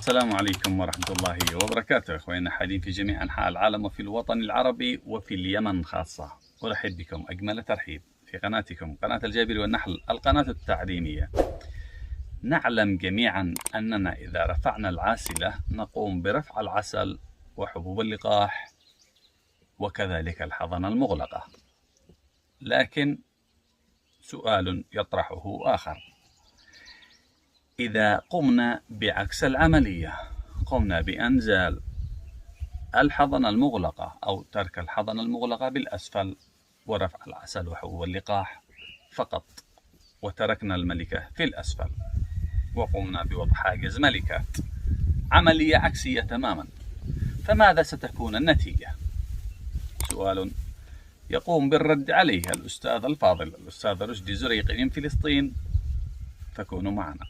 السلام عليكم ورحمة الله وبركاته أخواننا الحالين في جميع أنحاء العالم وفي الوطن العربي وفي اليمن خاصة. أرحب بكم أجمل ترحيب في قناتكم قناة الجابر والنحل، القناة التعليمية. نعلم جميعا أننا إذا رفعنا العاسلة نقوم برفع العسل وحبوب اللقاح وكذلك الحضنة المغلقة، لكن سؤال يطرحه آخر: إذا قمنا بعكس العملية، قمنا بإنزال الحضنة المغلقة أو ترك الحضنة المغلقة بالأسفل ورفع العسل وحبوب اللقاح فقط، وتركنا الملكة في الأسفل وقمنا بوضع حاجز ملكات، عملية عكسية تماما، فماذا ستكون النتيجة؟ سؤال يقوم بالرد عليه الأستاذ الفاضل الأستاذ رشدي زريق من فلسطين، فكونوا معنا.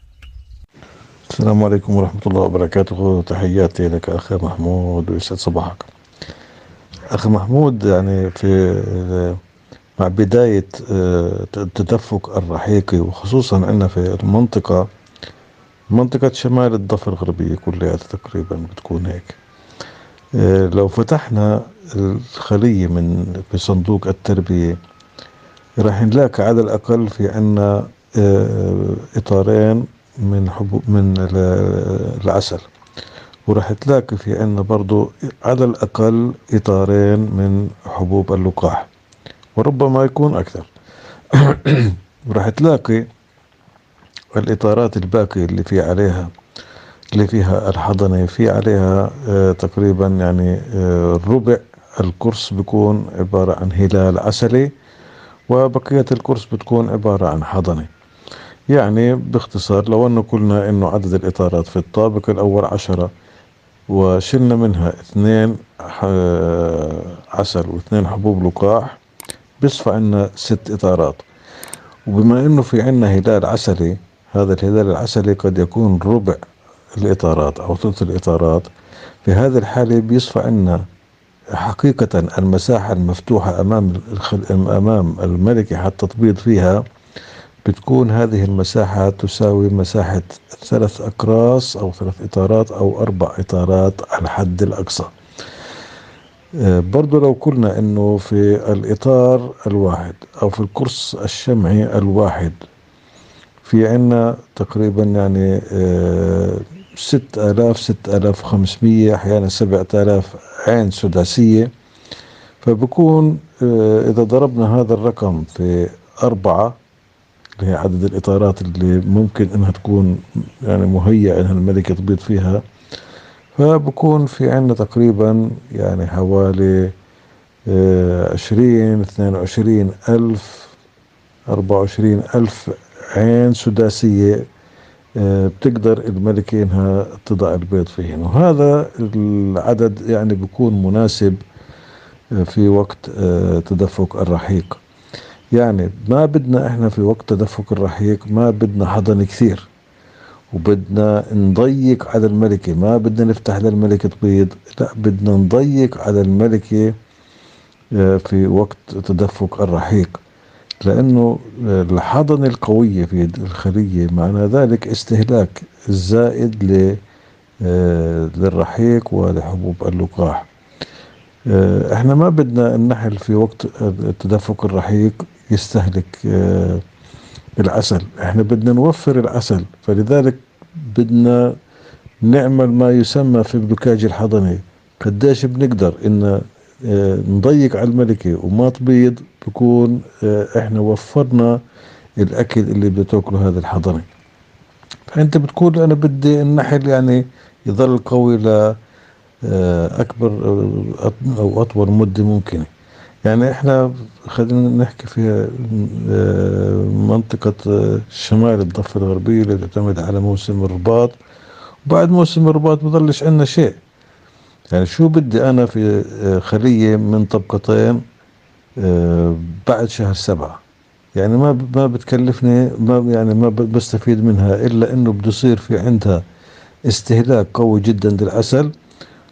السلام عليكم ورحمة الله وبركاته. تحياتي لك أخي محمود ويسعد صباحك. أخي محمود، يعني مع بداية التدفق الرحيقي، وخصوصا عندنا في منطقة شمال الضفة الغربية كلها تقريبا بتكون هيك. لو فتحنا الخلية في صندوق التربية راح نلاقي على الأقل في عنا إطارين من العسل، وراح تلاقي في عنا برضو على الأقل إطارين من حبوب اللقاح، وربما يكون أكثر. وراح تلاقي الإطارات الباقية اللي فيها الحضنة في عليها تقريبا يعني ربع الكرس بيكون عبارة عن هلال عسلي، وبقية الكرس بتكون عبارة عن حضنة. يعني باختصار، لو أنه قلنا أنه عدد الإطارات في الطابق الأول 10 وشلنا منها 2 عسل و2 حبوب لقاح، بيصفى عنا 6 إطارات. وبما أنه في عنا هلال عسلي، هذا الهلال العسلي قد يكون ربع الإطارات أو ثلث الإطارات. في هذه الحالة بيصفى عنا حقيقة المساحة المفتوحة أمام الملكة حتى تبيض فيها، بتكون هذه المساحة تساوي مساحة 3 أقراص أو 3 إطارات أو 4 إطارات على الحد الأقصى. برضو لو قلنا إنه في الإطار الواحد أو في القرص الشمعي الواحد في عنا تقريبا يعني 6000 6500 أحيانا 7000 عين سداسية، فبكون إذا ضربنا هذا الرقم في 4 اللي هي عدد الإطارات اللي ممكن إنها تكون يعني مهيئة إنها الملكة تبيض فيها، فبكون في عنا تقريبا يعني حوالي 22 ألف 24 ألف عين سداسية بتقدر الملكة إنها تضع البيض فيهن. وهذا العدد يعني بيكون مناسب في وقت تدفق الرحيق. يعني ما بدنا احنا في وقت تدفق الرحيق ما بدنا حضن كثير، وبدنا نضيق على الملكة، ما بدنا نفتح للملكة تبيض، لا بدنا نضيق على الملكة في وقت تدفق الرحيق، لأنه الحضن القوية في الخلية معنى ذلك استهلاك الزائد للرحيق ولحبوب اللقاح. احنا ما بدنا النحل في وقت تدفق الرحيق يستهلك العسل، احنا بدنا نوفر العسل، فلذلك بدنا نعمل ما يسمى في بلوكاج الحضني. قديش بنقدر ان نضيق على الملكة وما تبيض، بكون احنا وفرنا الاكل اللي بتاكله هذا الحضني. فانت بتقول انا بدي النحل يعني يظل قوي اكبر او اطول مدة ممكنة. يعني احنا خلينا نحكي في منطقة شمال الضفة الغربية اللي تعتمد على موسم الرباط، وبعد موسم الرباط بضلش عندنا شيء. يعني شو بدي انا في خلية من طبقتين بعد شهر 7؟ يعني ما بتكلفني، ما بستفيد منها الا انه بده يصير في عندها استهلاك قوي جدا للعسل،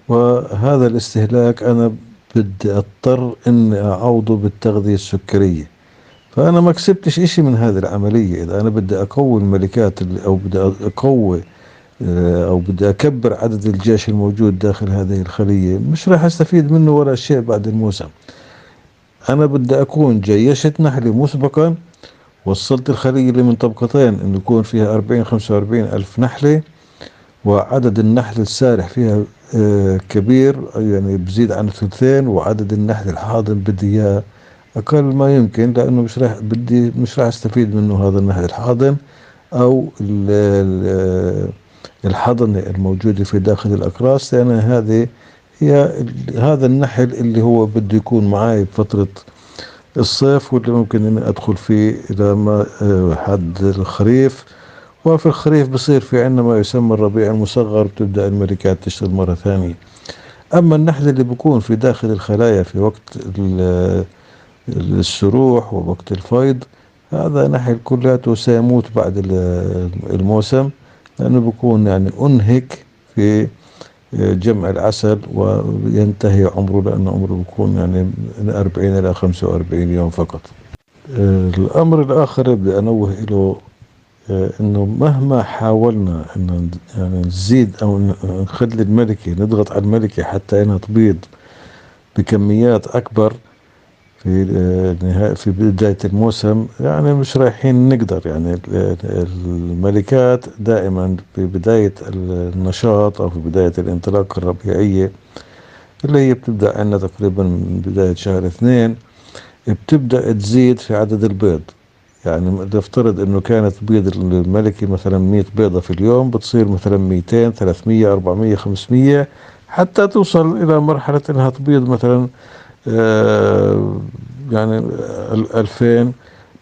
وهذا الاستهلاك انا بدي اضطر اني اعوضه بالتغذية السكرية. فانا ما كسبتش اشي من هذه العملية. اذا انا بدي اقوي الملكات او بدي اقوي أو بدي أكبر عدد الجيش الموجود داخل هذه الخلية، مش راح أستفيد منه ولا شيء بعد الموسم. أنا بدي أكون جيشت نحلي مسبقا، وصلت الخلية اللي من طبقتين إنه يكون فيها 40-45 ألف نحلة، وعدد النحل السارح فيها كبير، يعني بزيد عن ثلثين، وعدد النحل الحاضن بدي إياه أقل ما يمكن، لأنه مش راح أستفيد منه هذا النحل الحاضن أو الحضنة الموجودة في داخل الأقراص، لأن هذا النحل اللي هو بده يكون معي بفترة الصيف، واللي ممكن إني أدخل فيه إلى ما حد الخريف. وفي الخريف بصير في عندنا ما يسمى الربيع المصغر، بتبدأ الملكات تشتغل مرة ثانية. أما النحل اللي بيكون في داخل الخلايا في وقت السروح ووقت الفيض، هذا نحل كلياته سيموت بعد الموسم، لأنه بيكون يعني أنهك في جمع العسل وينتهي عمره، لأنه عمره بيكون يعني من 40 إلى 45 يوم فقط. الأمر الآخر اللي بدي أنوه له، إنه مهما حاولنا إنه يعني نزيد أو نخلي الملكة، نضغط على الملكة حتى إنها تبيض بكميات أكبر في بداية الموسم، يعني مش رايحين نقدر. يعني الملكات دائما في بداية النشاط أو في بداية الانطلاقة الربيعية، اللي هي بتبدأ عندنا تقريبا من بداية شهر 2، بتبدأ تزيد في عدد البيض. يعني نفترض انه كانت بيض الملكي مثلا 100 بيضة في اليوم، بتصير مثلا 200 300 400 500، حتى توصل الى مرحلة انها تبيض مثلا يعني 2000،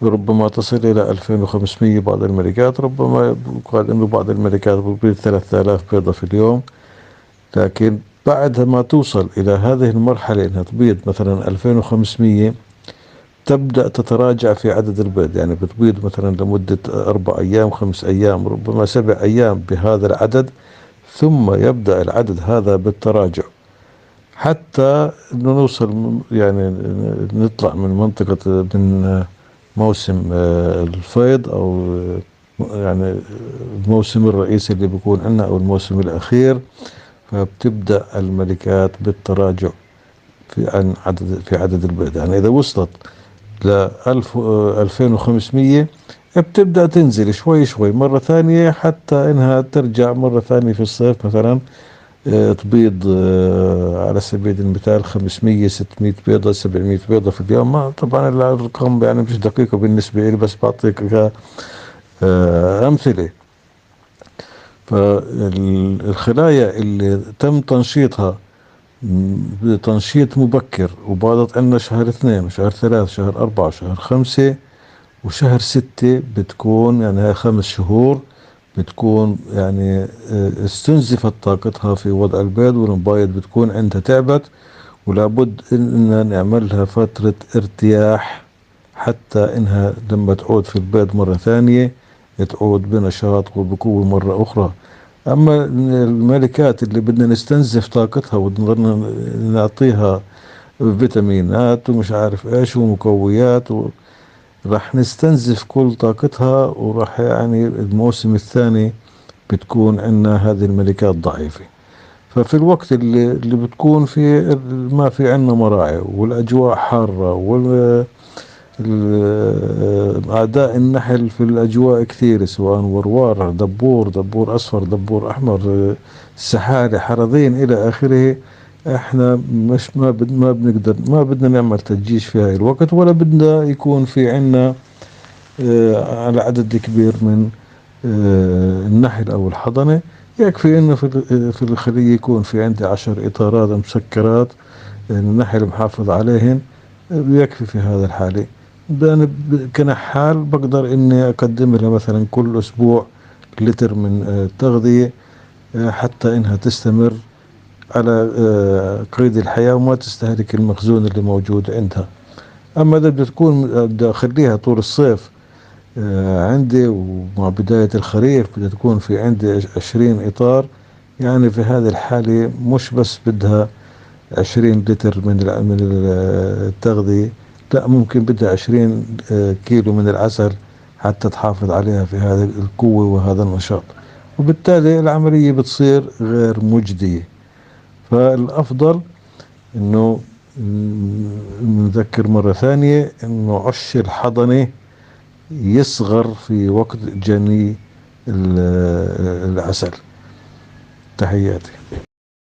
ربما تصل الى 2500 بعض الملكات، ربما يقال انه بعض الملكات بتبيض 3000 بيضة في اليوم. لكن بعد ما توصل الى هذه المرحلة انها تبيض مثلا 2500، تبدأ تتراجع في عدد البيض. يعني بتبيض مثلا لمدة 4 أيام 5 أيام ربما 7 أيام بهذا العدد، ثم يبدأ العدد هذا بالتراجع حتى انه نوصل، يعني نطلع من منطقة من موسم الفيض، او يعني الموسم الرئيسي اللي بيكون عندنا او الموسم الاخير، فبتبدأ الملكات بالتراجع في عدد البيض. يعني اذا وصلت ل 2500، بتبدأ تنزل شوي شوي مرة ثانية، حتى انها ترجع مرة ثانية في الصيف مثلا تبيض على سبيل المثال 500 600 بيضة 700 بيضة في اليوم. ما طبعا الارقام يعني مش دقيقة بالنسبة لي، بس بعطيك امثلة. فالخلايا اللي تم تنشيطها بتنشيط مبكر، وبعضت عندنا شهر 2 وشهر 3 وشهر 4 وشهر 5 وشهر 6، بتكون يعني هاي 5 شهور بتكون يعني استنزفت طاقتها في وضع البيض، والمبايض بتكون عندها تعبت، ولابد إننا نعملها فترة ارتياح حتى إنها لما تعود في البيض مرة ثانية تعود بنشاط وبقوة مرة أخرى. أما الملكات اللي بدنا نستنزف طاقتها ونضلنا نعطيها فيتامينات ومش عارف إيش ومقويات، راح نستنزف كل طاقتها، وراح يعني الموسم الثاني بتكون عندنا هذه الملكات ضعيفة. ففي الوقت اللي بتكون فيه ما في عندنا مراعي، والأجواء حارة، أعداء النحل في الأجواء كثير، سواء وروار، دبور أصفر، دبور أحمر، سحالي، حرذين إلى آخره، احنا مش ما بنقدر، ما بدنا نعمل تدجيج في هاي الوقت، ولا بدنا يكون في عنا على عدد كبير من النحل او الحضنة. يكفي انه في الخلية يكون في عندي 10 اطارات مسكرات، النحل محافظ عليهن، يكفي في هذا الحالة. أنا كنحال بقدر اني اقدم لها مثلا كل اسبوع لتر من التغذية، حتى انها تستمر على قيد الحياة وما تستهلك المخزون اللي موجود عندها. اما اذا بدي اخليها طول الصيف عندي، ومع بداية الخريف بدها تكون في عندي 20 إطار، يعني في هذه الحالة مش بس بدها 20 لتر من التغذية، لا، ممكن بدها 20 كيلو من العسل حتى تحافظ عليها في هذه القوة وهذا النشاط. وبالتالي العملية بتصير غير مجدية. فالأفضل إنه نذكر مرة ثانية إنه عش الحضنة يصغر في وقت جني العسل. تحياتي.